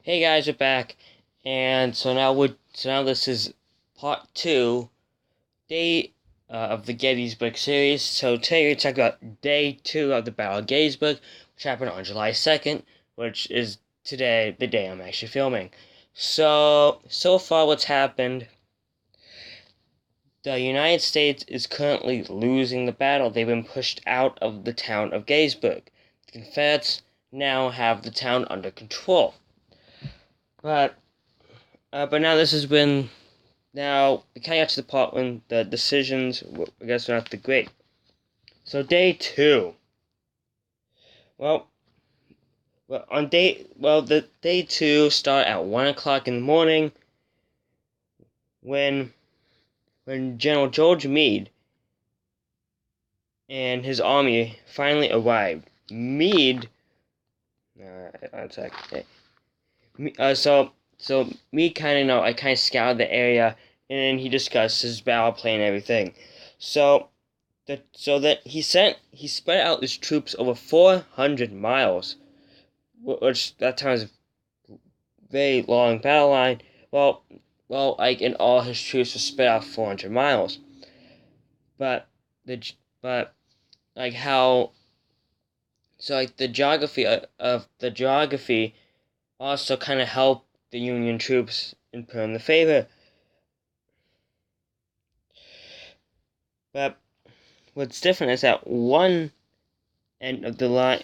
Hey guys, we're back, and so now this is part two, day of the Gettysburg series. So today we're talking about day two of the Battle of Gettysburg, which happened on July 2nd, which is today the day I'm actually filming. So far what's happened? The United States is currently losing the battle. They've been pushed out of the town of Gettysburg. The Confederates now have the town under control. But now this has been. Now, we kind of got to the part when the decisions, I guess, are not that great. So, day two. Well, the day two start at 1 o'clock in the morning when General George Meade and his army finally arrived. Meade, one sec. So Meade kind of scouted the area, and he discussed his battle plan and everything. So that he spread out his troops over 400 miles, which that time is a very long battle line. Well, and all his troops were spread out 400 miles. But but like how so like the geography of the geography also kind of helped the Union troops in putting the favor. But what's different is that one end of the line,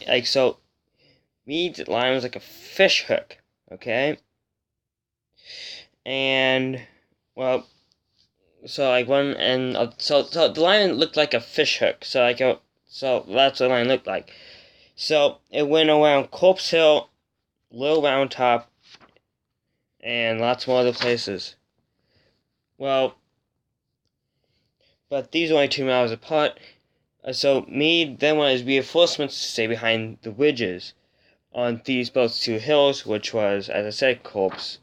Meade's line was like a fish hook, okay? And, well, so the line looked like a fish hook, so that's what the line looked like. So it went around Corpse Hill, Little Round Top, and lots more other places. Well, but these are only 2 miles apart. So Meade then wanted his reinforcements to stay behind the ridges on these both two hills, which was, as I said, Corpse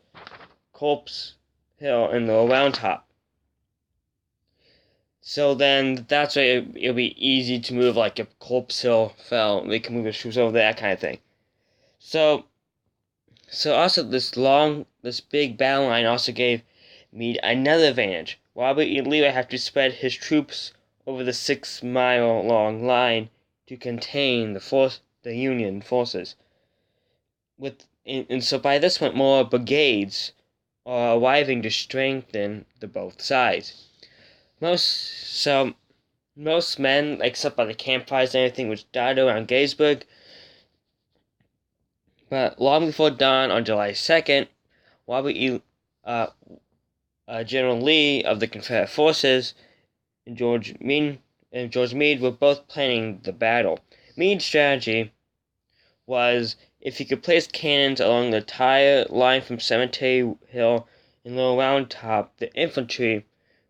Hill and Little Round Top. So then that's why it'll be easy to move, like if Corpse Hill fell, they can move the troops over there, that kind of thing. So also this big battle line also gave Meade another advantage. Robert E. Lee would have to spread his troops over the 6-mile-long line to contain the Union forces. So by this point, more brigades are arriving to strengthen the both sides. Most men, except by the campfires and everything, which died around Gettysburg. But long before dawn on July 2nd, General Lee of the Confederate forces and George Meade were both planning the battle. Meade's strategy was, if he could place cannons along the entire line from Cemetery Hill and Little Round Top, the infantry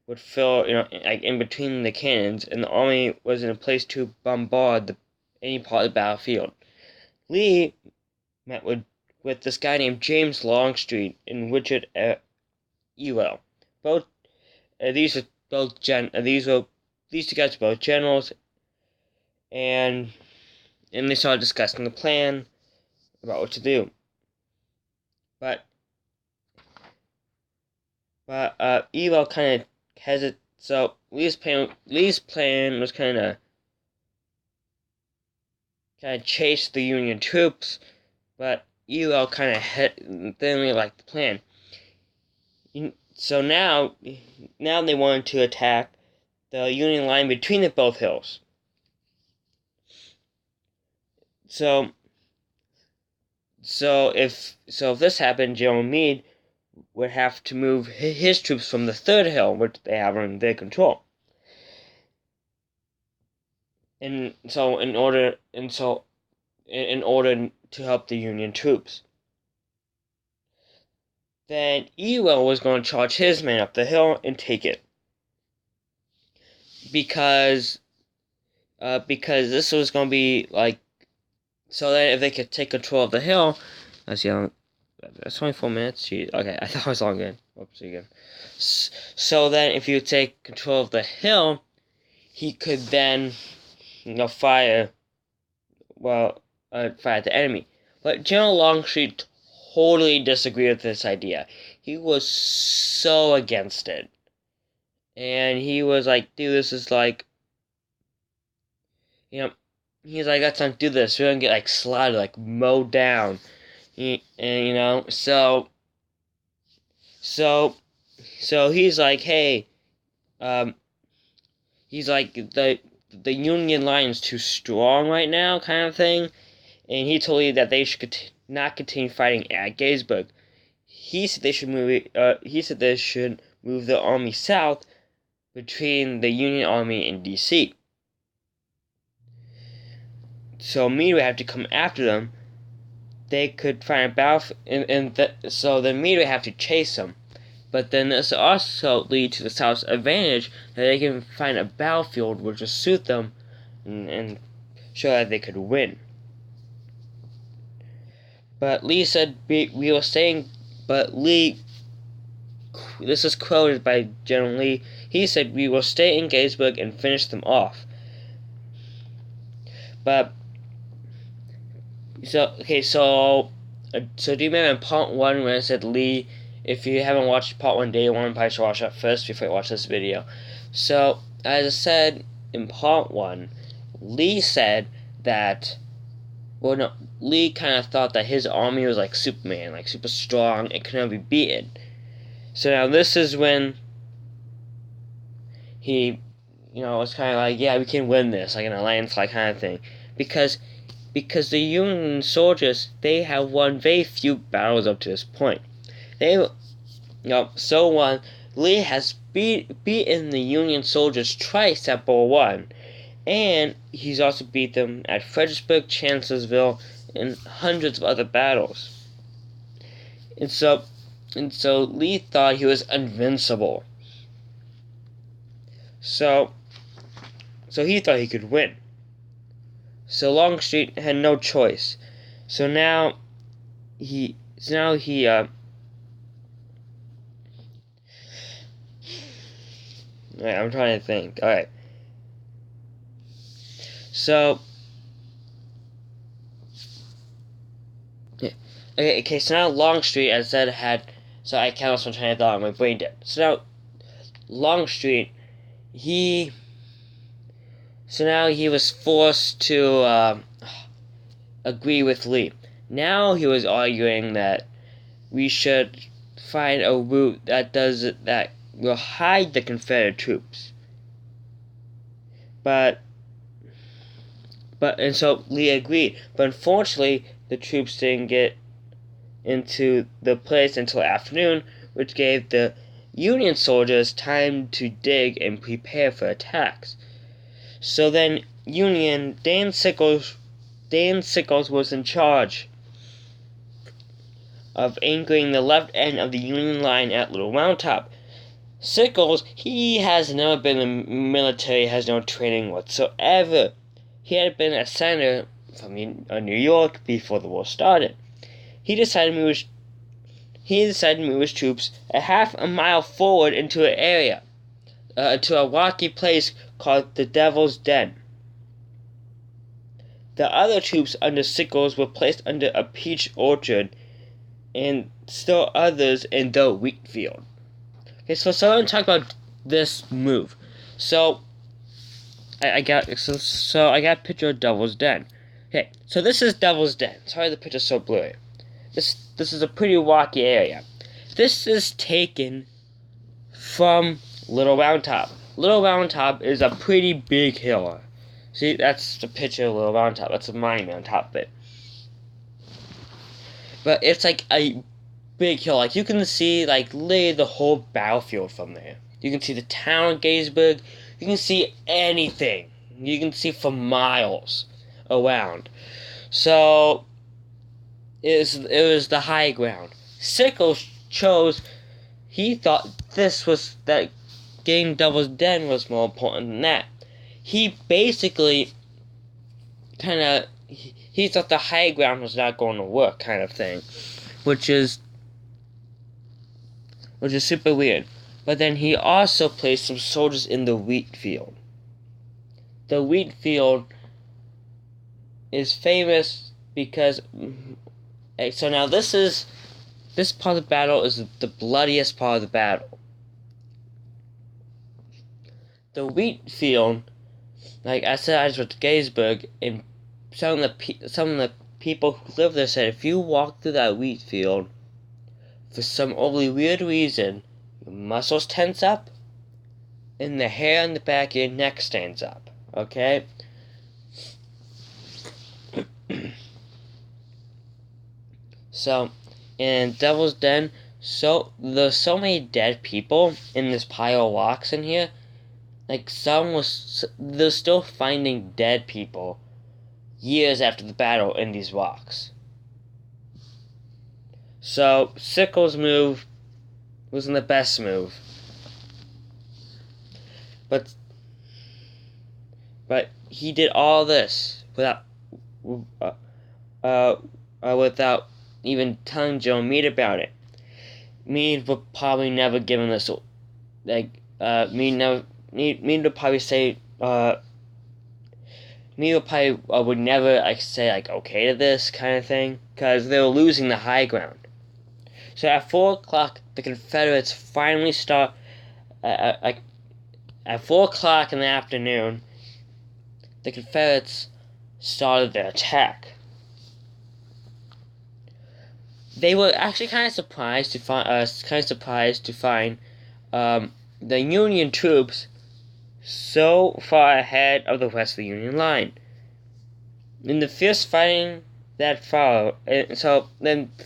would fill, in between the cannons, and the army was in a place to bombard any part of the battlefield. Lee met with this guy named James Longstreet and Richard Ewell. These two guys were both generals, and they started discussing the plan about what to do. But Ewell kind of hesitated. So Lee's plan was kind of chase the Union troops, but Ewell kind of didn't really like the plan. So now they wanted to attack the Union line between the both hills. So if this happened, General Meade would have to move his troops from the third hill, which they have under their control. And so in order to help the Union troops, then Ewell was going to charge his men up the hill and take it, because this was going to be so that if they could take control of the hill. Let's see, that's 24 minutes. Jeez. Okay, I thought it was longer. Oops, again. So then, if you take control of the hill, he could then, fire at the enemy. But General Longstreet totally disagreed with this idea. He was so against it. And he was like, dude, this is like, he's like, let's not do this. We're gonna get like slaughtered, like mowed down. And so he's like, hey, he's like, the Union line is too strong right now, kind of thing. And he told you that they should not continue fighting at Gettysburg. He said they should move. He said they should move the army south between the Union Army and D.C. So Meade would have to come after them. They could find a battle, so the Meade would have to chase them. But then this also lead to the South's advantage that they can find a battlefield which will suit them and show that they could win. But Lee said we were saying, but Lee, this is quoted by General Lee, he said we will stay in Gettysburg and finish them off. But, so do you remember in part 1 when I said Lee, if you haven't watched part 1 day 1, probably should watch that first before you watch this video. So, as I said in part 1, Lee said that, Lee kind of thought that his army was like Superman, like super strong and could never be beaten. So now this is when he, was kind of like, yeah, we can win this, like in a landslide kind of thing. Because the Union soldiers, they have won very few battles up to this point. Lee has beaten the Union soldiers twice at Bull Run. And he's also beat them at Fredericksburg, Chancellorsville, and hundreds of other battles. And so Lee thought he was invincible. So he thought he could win. So Longstreet had no choice. So now he Alright, I'm trying to think. Alright. So so now Longstreet, as I said, I can't also try to thought, my brain did. So now Longstreet, he was forced to agree with Lee. Now he was arguing that we should find a route that will hide the Confederate troops. And so Lee agreed. But unfortunately, the troops didn't get into the place until afternoon, which gave the Union soldiers time to dig and prepare for attacks. So then Dan Sickles was in charge of anchoring the left end of the Union line at Little Round Top. Sickles, he has never been in the military, has no training whatsoever. He had been a senator from New York before the war started. He decided to move his troops a half a mile forward into an area, to a rocky place called the Devil's Den. The other troops under Sickles were placed under a peach orchard, and still others in the wheat field. Okay, so I'm going to talk about this move. So I got a picture of Devil's Den. Okay, so this is Devil's Den. Sorry the picture's so blurry. This is a pretty rocky area. This is taken from Little Round Top. Little Round Top is a pretty big hill. See, that's the picture of Little Round Top. That's a monument on top of it. But it's like a big hill. Like, you can see, like, literally the whole battlefield from there. You can see the town of Gettysburg. You can see anything. You can see for miles around. So it was the high ground. Sickles he thought that getting Devil's Den was more important than that. He basically he thought the high ground was not going to work, kind of thing, which is super weird. But then he also placed some soldiers in the wheat field. The wheat field is famous because, so now this is this part of the battle is the bloodiest part of the battle. The wheat field, like I said, I was at Gettysburg, and some of the people who live there said if you walk through that wheat field, for some overly weird reason, your muscles tense up, and the hair on the back of your neck stands up. Okay? So, in Devil's Den, there's so many dead people in this pile of rocks in here. Like, they're still finding dead people years after the battle in these rocks. So, Sickles' move wasn't the best move. But he did all this without even telling Joe Meade about it. Meade would probably never give him this. Meade would probably say. Meade would probably would never say okay to this kind of thing, because they were losing the high ground. So at 4 o'clock, the Confederates finally start. At 4 o'clock in the afternoon, the Confederates started their attack. They were actually kind of surprised to find the Union troops so far ahead of the rest of the Union line. In the fierce fighting that followed,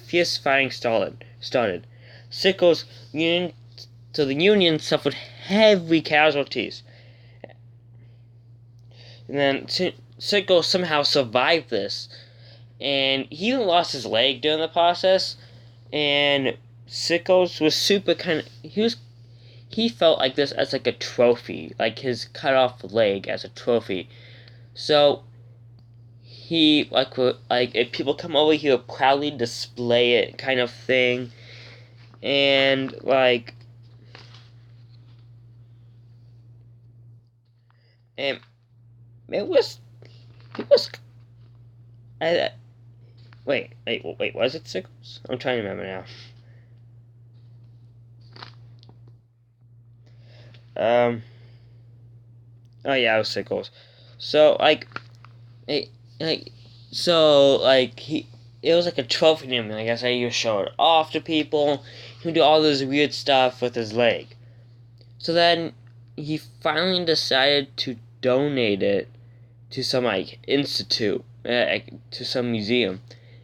fierce fighting started. Sickles' Union, so the Union suffered heavy casualties. And then Sickles somehow survived this, and he even lost his leg during the process. And Sickles was he felt like this as like a trophy, like his cut off leg as a trophy. So he if people come over, he would proudly display it, kind of thing. And and it was wait, was it Sickles? I'm trying to remember now. Oh yeah, it was Sickles. So it was like a trophy to him. I guess he would show it off to people. He would do all this weird stuff with his leg. So then he finally decided to donate it to some institute, to some museum,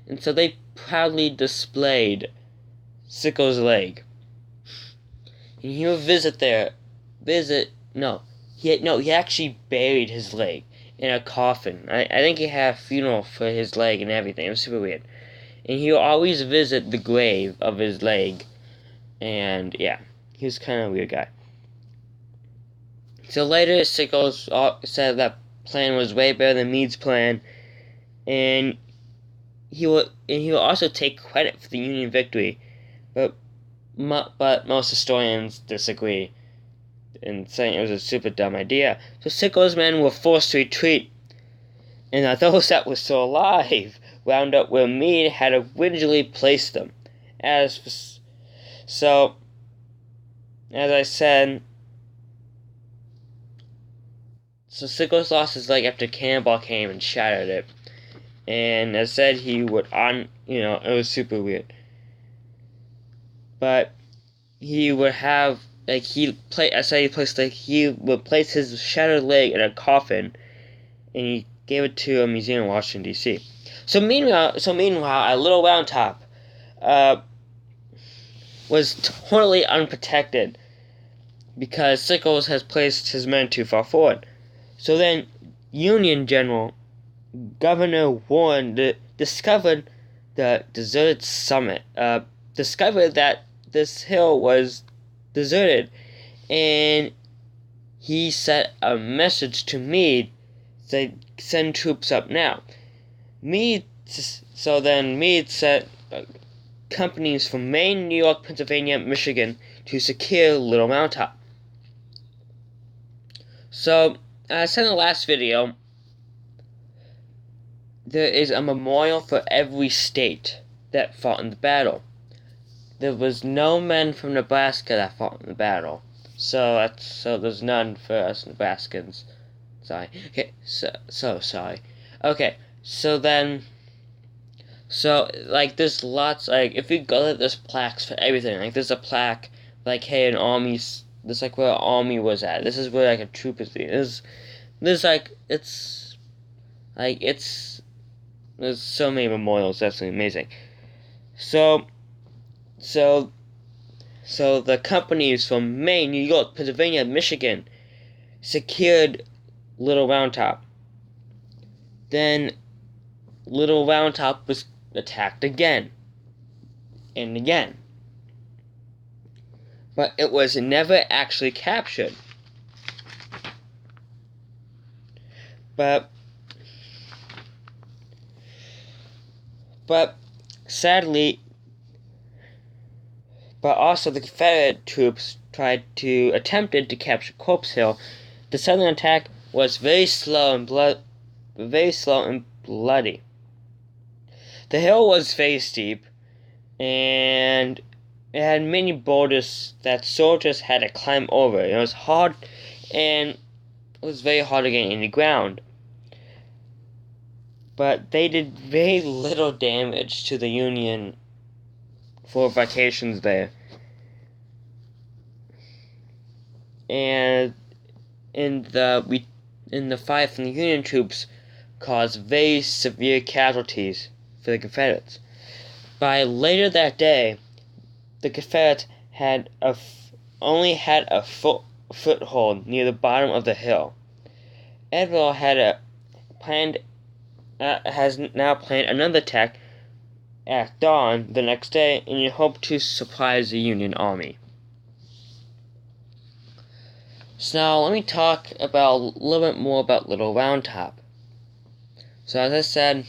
and so they proudly displayed Sickles' leg. And he would he actually buried his leg in a coffin. I think he had a funeral for his leg and everything. It was super weird. And he would always visit the grave of his leg. And yeah, he was kind of a weird guy. So later, Sickles said that plan was way better than Meade's plan, and he will also take credit for the Union victory, but most historians disagree, and saying it was a super dumb idea. So Sickles' men were forced to retreat, and those that were still alive wound up where Meade had originally placed them. As I said, so Sickles lost his leg after a cannonball came and shattered it. And as I said, he would it was super weird. But he would have he would place his shattered leg in a coffin, and he gave it to a museum in Washington D.C. So meanwhile, a Little Round Top was totally unprotected because Sickles has placed his men too far forward. So then, Union General Governor Warren discovered the deserted summit. Discovered that this hill was deserted, and he sent a message to Meade to send troops up now. Meade sent companies from Maine, New York, Pennsylvania, Michigan to secure Little Round Top. So, as I said in the last video, there is a memorial for every state that fought in the battle. there was no men from Nebraska that fought in the battle. So there's none for us Nebraskans. Sorry. Okay, so sorry. Okay, so then, so like there's lots, like if you go to there's plaques for everything. Like there's a plaque like, hey, an army's, this like where an army was at. This is where like a troop is. There's like it's there's so many memorials. That's amazing. So so so the companies from Maine, New York, Pennsylvania, Michigan secured Little Round Top. Then Little Round Top was attacked again and again, but it was never actually captured. But sadly, but also the Confederate troops attempted to capture Corpse Hill. The southern attack was very slow and bloody. The hill was very steep, and it had many boulders that soldiers had to climb over. It was hard, and it was very hard to get any ground. But they did very little damage to the Union fortifications there. And in the fight from the Union troops caused very severe casualties for the Confederates. By later that day, the Confederates only had a foothold near the bottom of the hill. Edward has now planned another attack at dawn the next day in hope to surprise the Union Army. So now let me talk about a little bit more about Little Round Top. So as I said,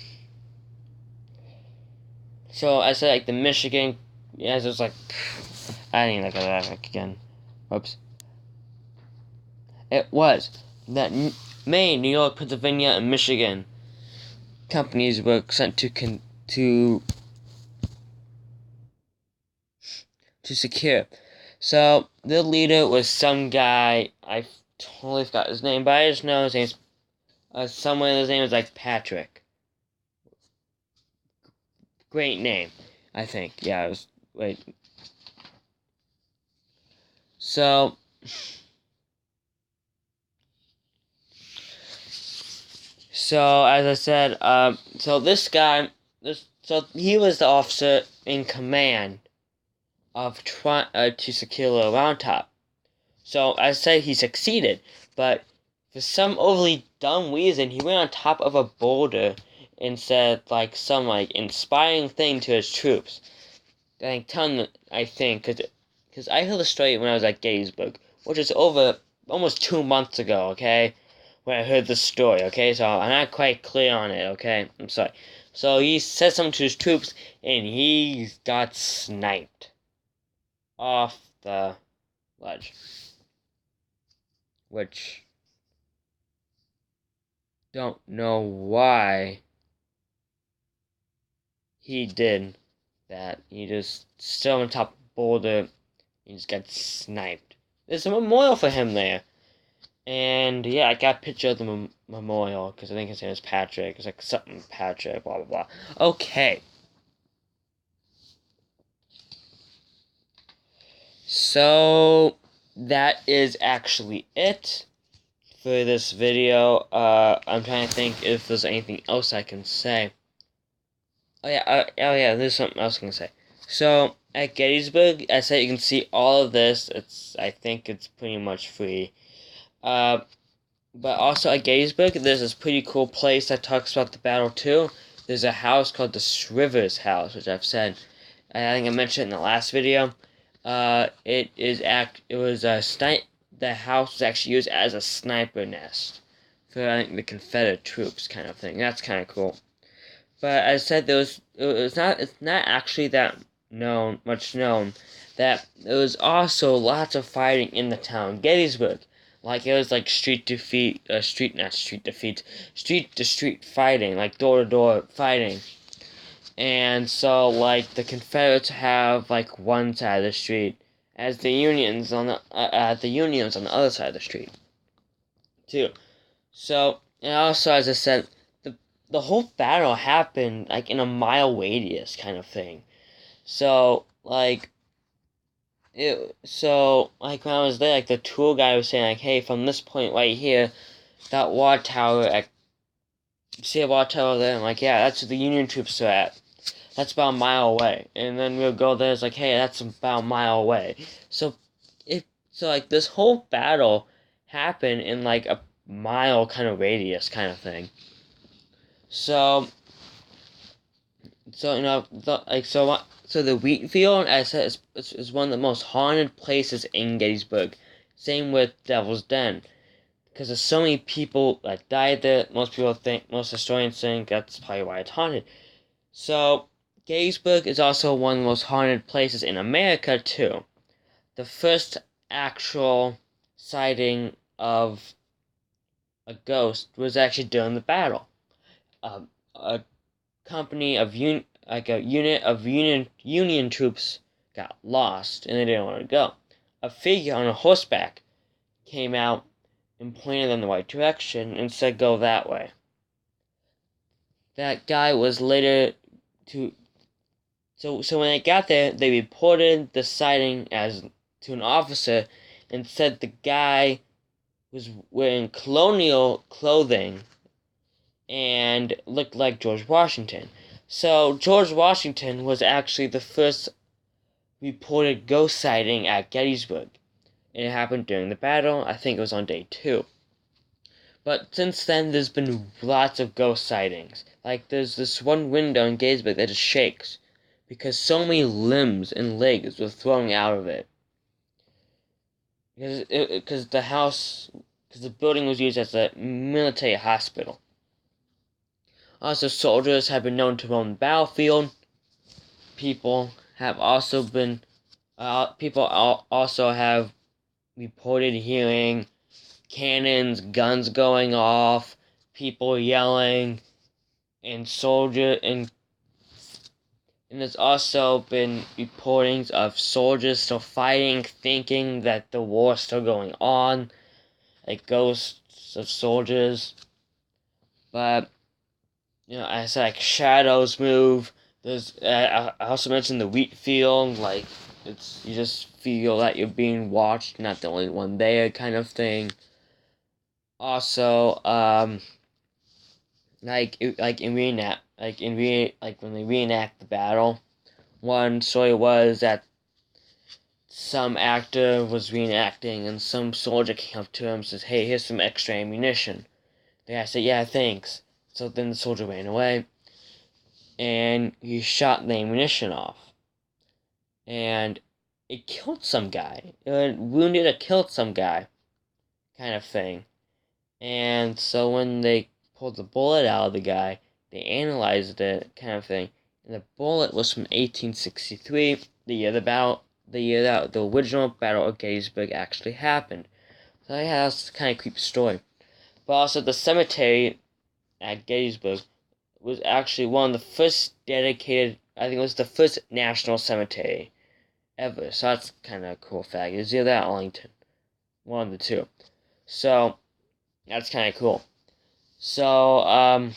like the Michigan, as it was like, I didn't look at that again. Oops. It was that Maine, New York, Pennsylvania, and Michigan companies were sent to secure. So the leader was some guy, I totally forgot his name, but I just know his name's someone his name was like Patrick. Great name, I think. Yeah, it was wait. So as I said, so this guy, so he was the officer in command of trying to secure a Round Top. So as I said, he succeeded, but for some overly dumb reason, he went on top of a boulder and said like some like inspiring thing to his troops. I think, because I heard the story when I was at Gettysburg, which is over almost 2 months ago. Okay, when I heard the story. Okay, so I'm not quite clear on it. Okay, I'm sorry. So he said something to his troops, and he got sniped off the ledge, which don't know why he did that. He just stood on top of the boulder. He just got sniped. There's a memorial for him there. And yeah, I got a picture of the memorial because I think his name is Patrick. It's like something Patrick, blah, blah, blah. Okay. So that is actually it for this video. I'm trying to think if there's anything else I can say. Oh yeah, there's something else I can say. So at Gettysburg, I said you can see all of this. I think it's pretty much free. But also at Gettysburg, there's this pretty cool place that talks about the battle too. There's a house called the Shrivers House, which I've said. I think I mentioned it in the last video. The house was actually used as a sniper nest for I think the Confederate troops kind of thing. That's kind of cool. But as I said, it's not actually that much known that there was also lots of fighting in the town Gettysburg. Like it was like street to street fighting, like door to door fighting. And so, like, the Confederates have, like, one side of the street, as the Unions on the other side of the street, too. So, and also, as I said, the whole battle happened, like, in a mile radius kind of thing. So, like, like, when I was there, like, the tour guy was saying, like, hey, from this point right here, that water tower, see a water tower there? I'm like, yeah, that's where the Union troops are at. That's about a mile away. And then we'll go there, it's like, hey, that's about a mile away. So, like, this whole battle happened in, like, a mile kind of radius kind of thing. So, you know, so the wheat field, as I said, is one of the most haunted places in Gettysburg. Same with Devil's Den, because there's so many people that died there. Most historians think that's probably why it's haunted. So, Gettysburg is also one of the most haunted places in America, too. The first actual sighting of a ghost was actually during the battle. A company of a unit of Union troops got lost and they didn't want to go. A figure on a horseback came out and pointed in the right direction and said, "Go that way." That guy was later to so when they got there, they reported the sighting as to an officer and said the guy was wearing colonial clothing and looked like George Washington. So George Washington was actually the first reported ghost sighting at Gettysburg. And it happened during the battle. I think it was on day 2. But since then, there's been lots of ghost sightings. Like, there's this one window in Gettysburg that just shakes because so many limbs and legs were thrown out of it. Because the building was used as a military hospital. Also, soldiers have been known to roam the battlefield. People also have reported hearing cannons, guns going off, people yelling, and there's also been reportings of soldiers still fighting, thinking that the war's still going on, like ghosts of soldiers. But, you know, as like shadows move, I also mentioned the wheat field, like, you just feel that you're being watched, not the only one there kind of thing. Also, like when they reenact the battle, one story was that some actor was reenacting and some soldier came up to him and says, "Hey, here's some extra ammunition." The guy said, "Yeah, thanks." So then the soldier ran away and he shot the ammunition off. And it killed some guy. It wounded or killed some guy, kind of thing. And so when they pulled the bullet out of the guy, they analyzed it, kind of thing. And the bullet was from 1863, the year that the original Battle of Gettysburg actually happened. So yeah, that's kind of a creepy story. But also the cemetery at Gettysburg was actually one of the first dedicated, I think it was the first national cemetery ever. So that's kind of a cool fact. It was either that or Arlington. One of the two. So that's kind of cool. So,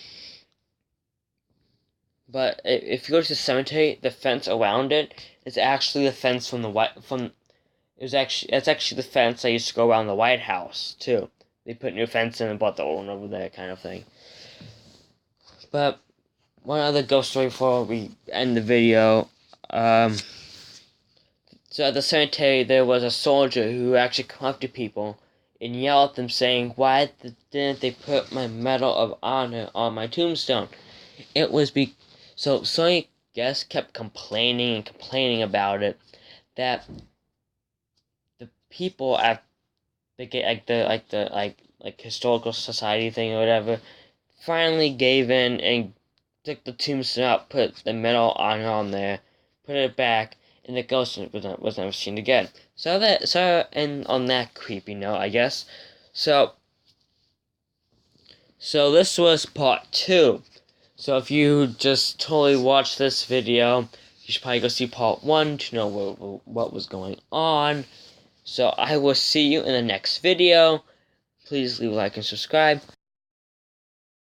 but if you go to the cemetery, the fence around it is actually the fence it's actually the fence that used to go around the White House, too. They put new fence in and bought the old one over there, kind of thing. But, one other ghost story before we end the video, so at the cemetery, there was a soldier who actually come up to people and yell at them saying, "Why didn't they put my Medal of Honor on my tombstone?" It was so many guests kept complaining and complaining about it that the people at the historical society thing or whatever finally gave in and took the tombstone out, put the Medal of Honor on there, put it back, and the ghost was never seen again. And on that creepy note, I guess. So this was part 2. So if you just totally watched this video, you should probably go see part 1 to know what was going on. So I will see you in the next video. Please leave a like and subscribe.